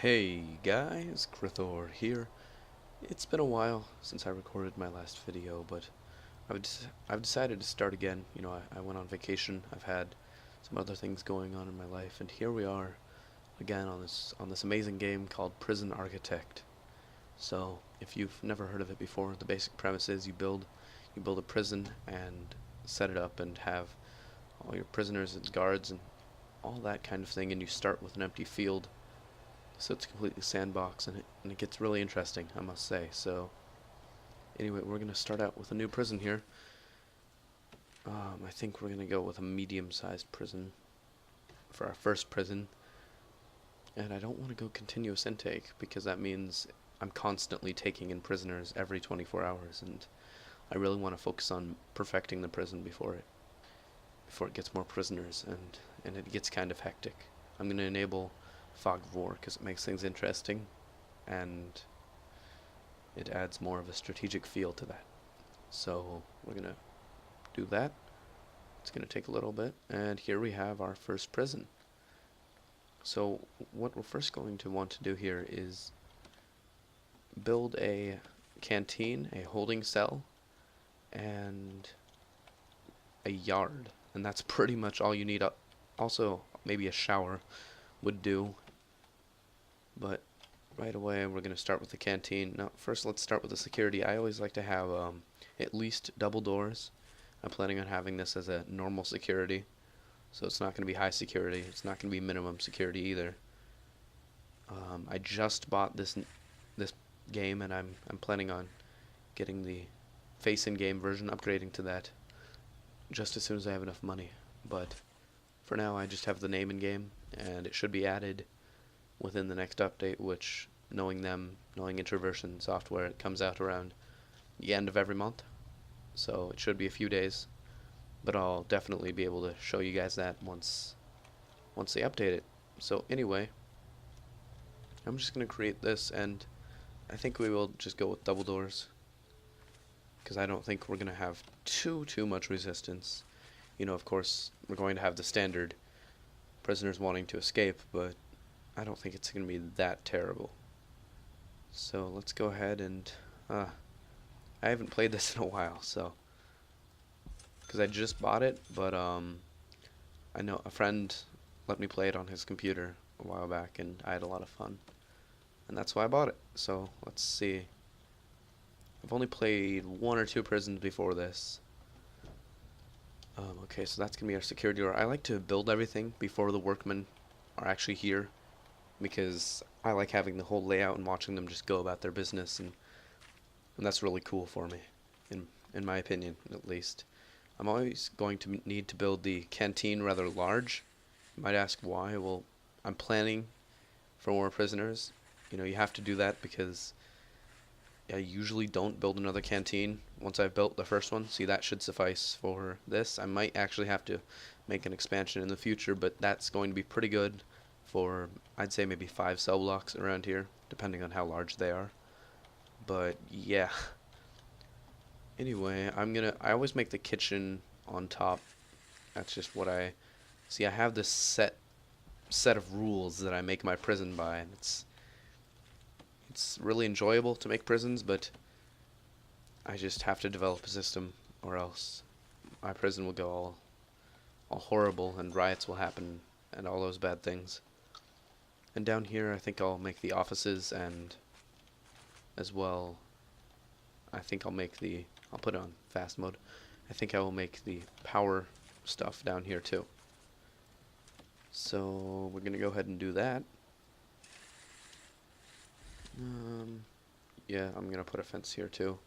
Hey guys, Crythor here. It's been a while since I recorded my last video, but I've decided to start again. I went on vacation. I've had some other things going on in my life, and here we are again on this amazing game called Prison Architect. So, if you've never heard of it before, the basic premise is you build a prison and set it up and have all your prisoners and guards and all that kind of thing, and you start with an empty field. So it's completely sandbox, and it gets really interesting, I must say. So anyway, we're going to start out with a new prison here. I think we're going to go with a medium-sized prison for our first prison. And I don't want to go continuous intake, because that means I'm constantly taking in prisoners every 24 hours, and I really want to focus on perfecting the prison before it gets more prisoners, and it gets kind of hectic. I'm going to enable fog of war because it makes things interesting, and it adds more of a strategic feel to that. So we're gonna do that. It's gonna take a little bit, and here we have our first prison. So what we're first going to want to do here is build a canteen, a holding cell, and a yard, and that's pretty much all you need. Also, maybe a shower would do. But right away we're going to start with the canteen. Now first let's start with the security. I always like to have at least double doors. I'm planning on having this as a normal security, so it's not going to be high security. It's not going to be minimum security either. I just bought this game, and I'm planning on getting the face in game version, upgrading to that just as soon as I have enough money. But for now I just have the name in game, and it should be added within the next update, which, knowing Introversion software, it comes out around the end of every month, so it should be a few days, but I'll definitely be able to show you guys that once they update it. So anyway, I'm just going to create this, and I think we will just go with double doors, because I don't think we're going to have too much resistance. Of course, we're going to have the standard prisoners wanting to escape, but I don't think it's going to be that terrible. So let's go ahead and I haven't played this in a while, so because I just bought it, but I know a friend let me play it on his computer a while back, and I had a lot of fun, and that's why I bought it. So let's see. I've only played one or two prisons before this. Okay, so that's gonna be our security door. I like to build everything before the workmen are actually here, because I like having the whole layout and watching them just go about their business, and that's really cool for me, in my opinion, at least. I'm always going to need to build the canteen rather large. You might ask why. Well, I'm planning for more prisoners. You have to do that because I usually don't build another canteen once I've built the first one. See, that should suffice for this. I might actually have to make an expansion in the future, but that's going to be pretty good for, I'd say, maybe 5 cell blocks around here, depending on how large they are. But yeah. Anyway, I always make the kitchen on top. That's just what I see. I have this set of rules that I make my prison by, and it's really enjoyable to make prisons, but I just have to develop a system, or else my prison will go all horrible, and riots will happen, and all those bad things. And down here I think I'll make the offices, and as well I think I'll put it on fast mode. I think I will make the power stuff down here too. So we're gonna go ahead and do that. Yeah, I'm gonna put a fence here too,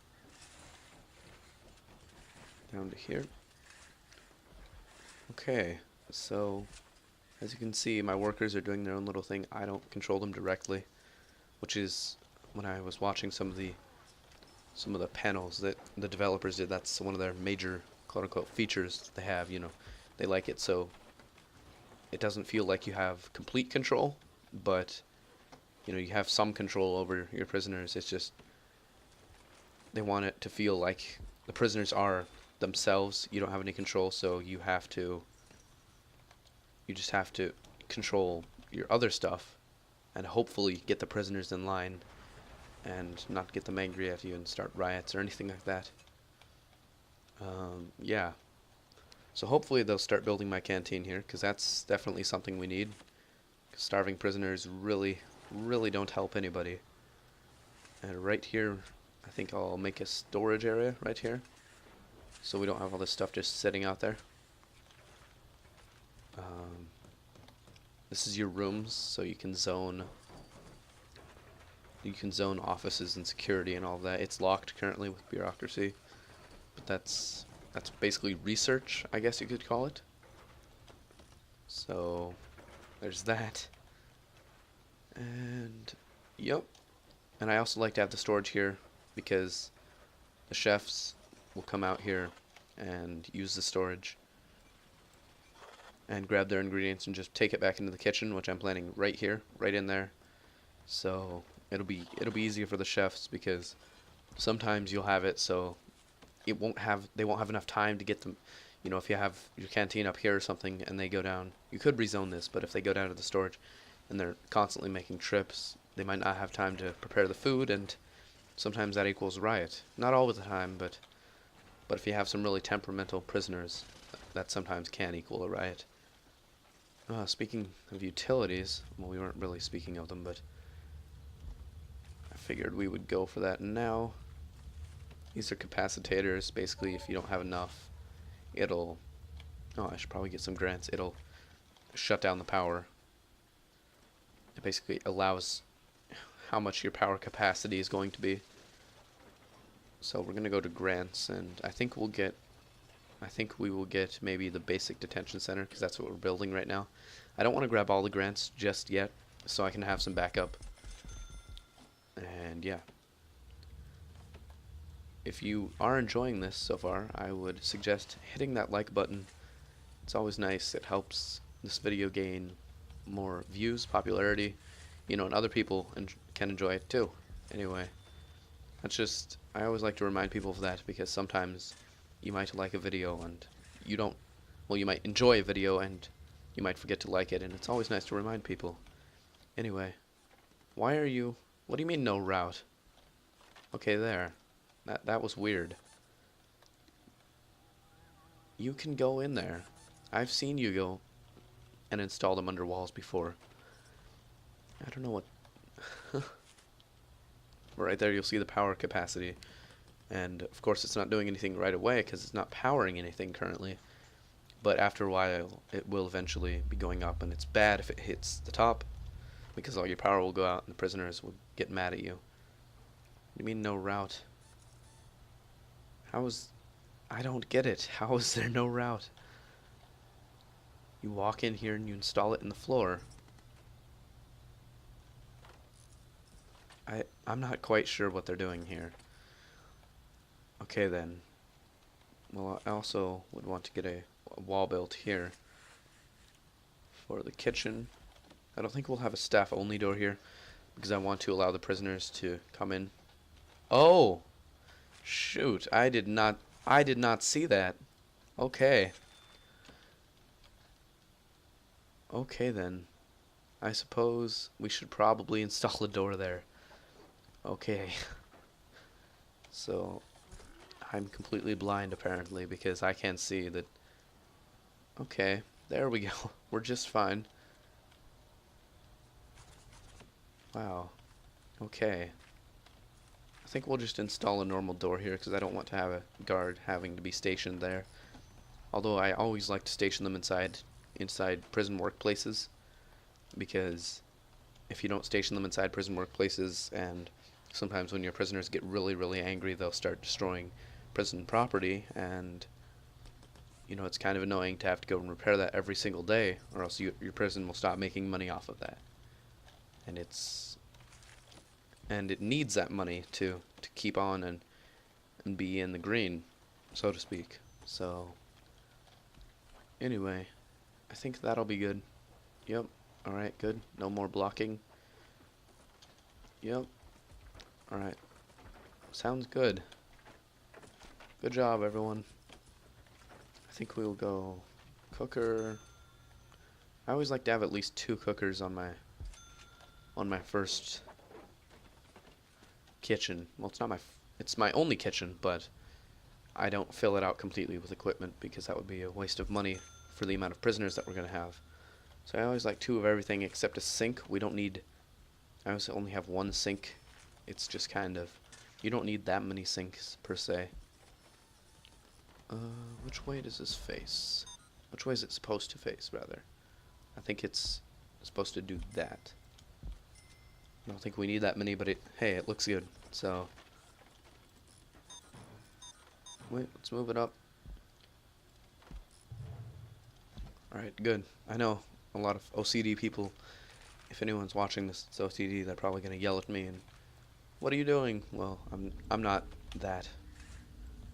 down to here. Okay, so as you can see, my workers are doing their own little thing. I don't control them directly, which is, when I was watching some of the panels that the developers did, that's one of their major quote-unquote features they have. They like it so it doesn't feel like you have complete control, but you have some control over your prisoners. It's just they want it to feel like the prisoners are themselves. You don't have any control, so you just have to control your other stuff, and hopefully get the prisoners in line and not get them angry at you and start riots or anything like that. Yeah. So hopefully they'll start building my canteen here, because that's definitely something we need. 'Cause starving prisoners really, really don't help anybody. And right here, I think I'll make a storage area right here, so we don't have all this stuff just sitting out there. This is your rooms, so you can zone offices and security and all of that. It's locked currently with bureaucracy, but that's basically research, I guess you could call it. So there's that. And yep. And I also like to have the storage here because the chefs will come out here and use the storage and grab their ingredients and just take it back into the kitchen, which I'm planning right here, right in there. So it'll be easier for the chefs, because sometimes you'll have it so they won't have enough time to get them. You know, if you have your canteen up here or something and they go down, you could rezone this, but if they go down to the storage and they're constantly making trips, they might not have time to prepare the food, and sometimes that equals riot. Not all of the time, but if you have some really temperamental prisoners, that sometimes can equal a riot. Speaking of utilities, well, we weren't really speaking of them, but I figured we would go for that now. These are capacitors. Basically, if you don't have enough, it'll... Oh, I should probably get some grants. It'll shut down the power. It basically allows how much your power capacity is going to be. So we're going to go to grants, and I think we will get maybe the basic detention center, because that's what we're building right now. I don't want to grab all the grants just yet, so I can have some backup. And yeah. If you are enjoying this so far, I would suggest hitting that like button. It's always nice. It helps this video gain more views, popularity, and other people can enjoy it too. Anyway, I always like to remind people of that, because sometimes you might like a video and you might enjoy a video and you might forget to like it, and it's always nice to remind people. Anyway, what do you mean no route? Okay, there. That was weird. You can go in there. I've seen you go and install them under walls before. I don't know what... Right there you'll see the power capacity. And of course it's not doing anything right away because it's not powering anything currently. But after a while it will eventually be going up, and it's bad if it hits the top, because all your power will go out and the prisoners will get mad at you. What do you mean no route? I don't get it. How is there no route? You walk in here and you install it in the floor. I'm not quite sure what they're doing here. Okay then. Well, I also would want to get a wall built here for the kitchen. I don't think we'll have a staff only door here, because I want to allow the prisoners to come in. Oh! Shoot, I did not see that. Okay. Okay then. I suppose we should probably install a door there. Okay. So I'm completely blind apparently, because I can't see that. Okay, there we go. We're just fine. Wow. Okay. I think we'll just install a normal door here, because I don't want to have a guard having to be stationed there. Although I always like to station them inside prison workplaces, because if you don't station them inside prison workplaces, and sometimes when your prisoners get really, really angry, they'll start destroying prison property, and it's kind of annoying to have to go and repair that every single day, or else your prison will stop making money off of that. And it needs that money to keep on and be in the green, so to speak. So anyway, I think that'll be good. Yep. Alright, good. No more blocking. Yep. Alright. Sounds good. Good job, everyone. I think we'll go cooker. I always like to have at least 2 cookers on my on my first kitchen. Well, it's my only kitchen, but I don't fill it out completely with equipment because that would be a waste of money for the amount of prisoners that we're going to have. So I always like 2 of everything except a sink. We don't need... I always only have 1 sink. It's just kind of... You don't need that many sinks, per se. Which way does this face? Which way is it supposed to face, rather? I think it's supposed to do that. I don't think we need that many, but hey, it looks good. So... Wait, let's move it up. Alright, good. I know a lot of OCD people, if anyone's watching this, it's OCD, they're probably going to yell at me and, what are you doing? Well, I'm not that.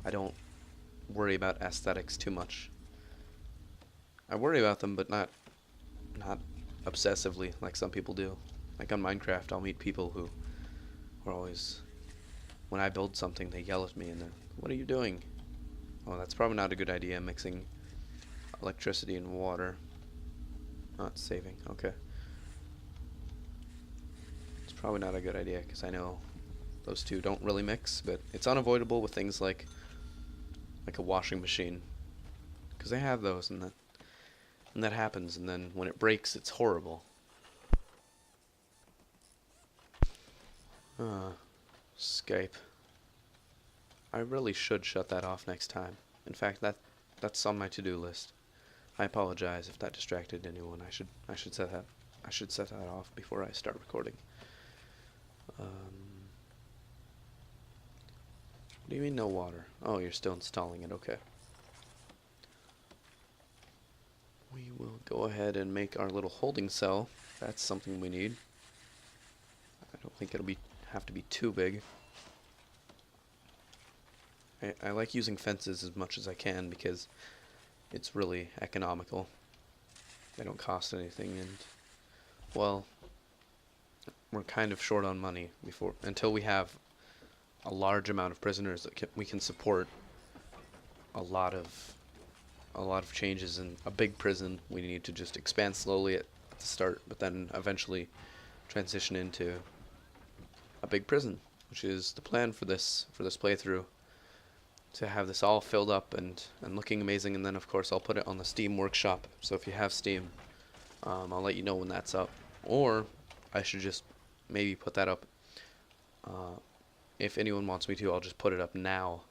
I don't worry about aesthetics too much. I worry about them, but not obsessively like some people do. Like on Minecraft, I'll meet people who are always, when I build something, they yell at me and they're, what are you doing? Oh, that's probably not a good idea, mixing electricity and water. Oh, it's saving. Okay. It's probably not a good idea because I know those two don't really mix, but it's unavoidable with things like a washing machine, because they have those, and that happens, and then when it breaks, it's horrible. Skype. I really should shut that off next time. In fact, that's on my to-do list. I apologize if that distracted anyone. I should set that off before I start recording. What do you mean no water? Oh, you're still installing it. Okay. We will go ahead and make our little holding cell. That's something we need. I don't think it'll have to be too big. I like using fences as much as I can because it's really economical. They don't cost anything, and well, we're kind of short on money until we have a large amount of prisoners that we can support a lot of changes in a big prison. We need to just expand slowly at the start, but then eventually transition into a big prison, which is the plan for this playthrough. To have this all filled up and looking amazing, and then of course I'll put it on the Steam Workshop. So if you have Steam, I'll let you know when that's up. Or I should just maybe put that up. If anyone wants me to, I'll just put it up now,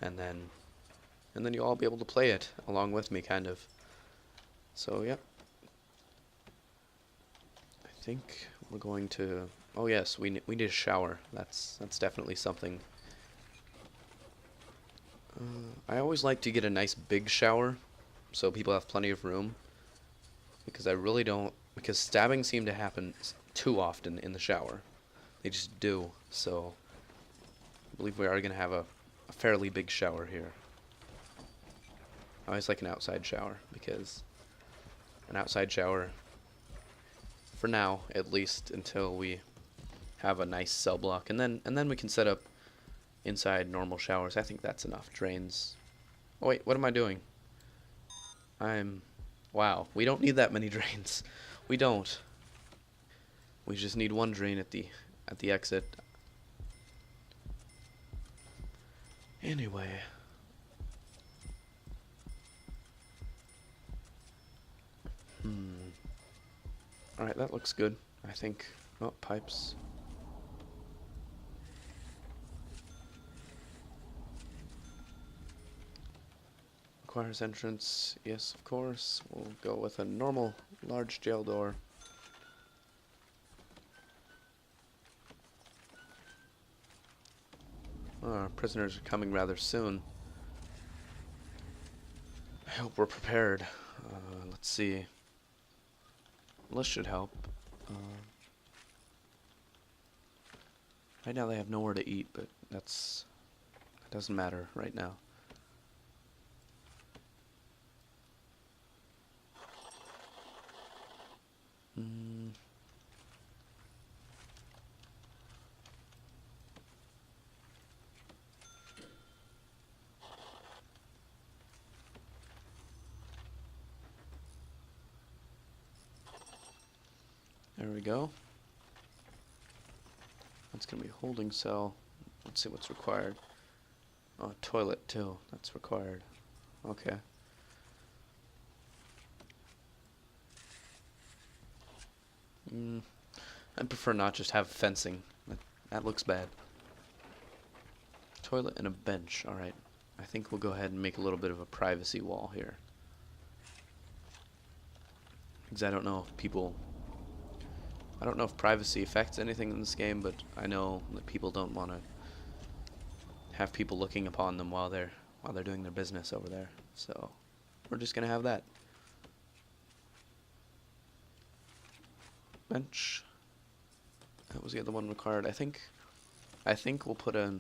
and then you'll all be able to play it along with me, kind of. So yep. I think we're going to. Oh yes, we need a shower. That's definitely something. I always like to get a nice big shower so people have plenty of room, because I really don't, because stabbing seem to happen too often in the shower. They just do. So I believe we are going to have a fairly big shower here. I always like an outside shower, because an outside shower, for now at least, until we have a nice cell block, and then we can set up inside normal showers. I think that's enough. Drains. Oh wait, what am I doing? Wow, we don't need that many drains. We don't. We just need one drain at the exit. Anyway. Alright, that looks good, I think. Oh, pipes. Requires entrance. Yes, of course. We'll go with a normal large jail door. Our prisoners are coming rather soon. I hope we're prepared. Let's see. This should help. Right now they have nowhere to eat, but that doesn't matter right now. There we go. That's gonna be holding cell. Let's see what's required. Oh, toilet too. That's required. Okay. I'd prefer not just have fencing. That looks bad. Toilet and a bench. Alright. I think we'll go ahead and make a little bit of a privacy wall here. Because I don't know if people... I don't know if privacy affects anything in this game, but I know that people don't want to have people looking upon them while they're doing their business over there. So we're just gonna have that. Bench. That was the other one required. I think we'll put a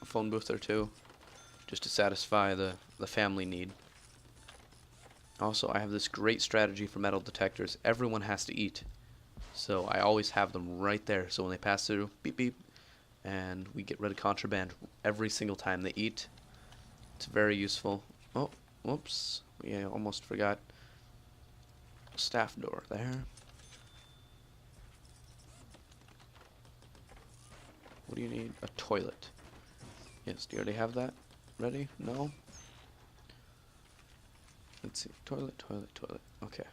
phone booth or two just to satisfy the family need. Also, I have this great strategy for metal detectors. Everyone has to eat. So I always have them right there. So when they pass through, beep beep, and we get rid of contraband every single time they eat. It's very useful. Oh, whoops. Yeah, almost forgot. Staff door there. What do you need? A toilet. Yes, do you already have that ready? No? Let's see. Toilet, toilet, toilet. Okay.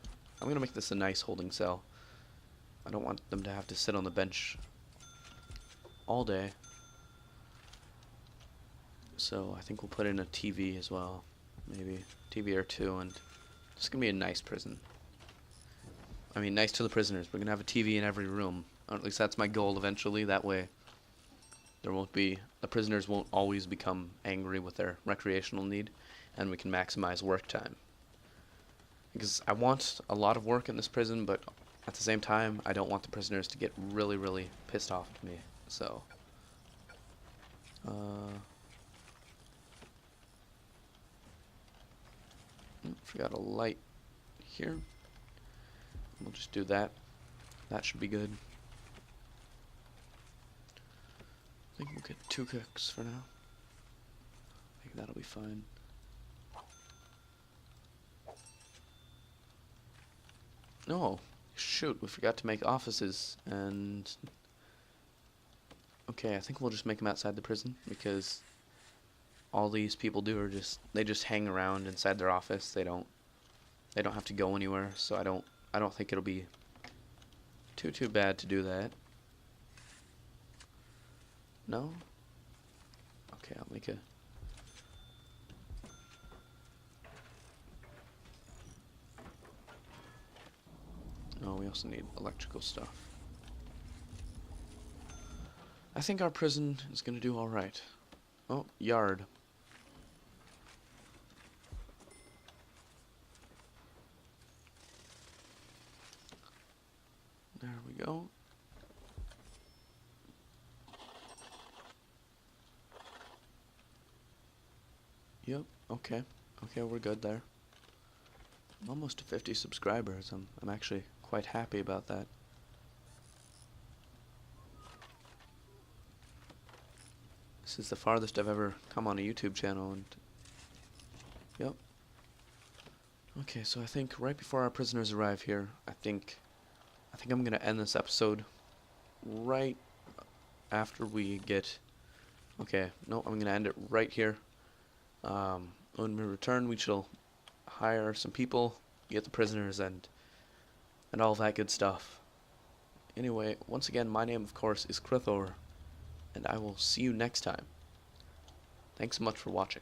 I'm gonna make this a nice holding cell. I don't want them to have to sit on the bench all day. So I think we'll put in a TV as well. Maybe TV or two, and it's gonna be a nice prison. I mean, nice to the prisoners. We're gonna have a TV in every room. Or at least that's my goal eventually. That way the prisoners won't always become angry with their recreational need, and we can maximize work time. Because I want a lot of work in this prison, but at the same time, I don't want the prisoners to get really, really pissed off at me. So, forgot a light here. We'll just do that. That should be good. I think we'll get 2 cooks for now. I think that'll be fine. No, shoot, we forgot to make offices, and... Okay, I think we'll just make them outside the prison, because all these people do are they just hang around inside their office. They don't have to go anywhere, so I don't think it'll be too bad to do that. No? Okay, I'll make a... No, we also need electrical stuff. I think our prison is gonna do alright. Oh, yard. There we go. Yep, okay. Okay, we're good there. I'm almost to 50 subscribers. I'm actually quite happy about that. This is the farthest I've ever come on a YouTube channel, and yep. Okay, so I think right before our prisoners arrive here, I think I'm gonna end this episode right after we get... Okay, no, I'm gonna end it right here. When we return, we shall hire some people, get the prisoners, and all that good stuff. Anyway, once again, my name, of course, is Crythor, and I will see you next time. Thanks so much for watching.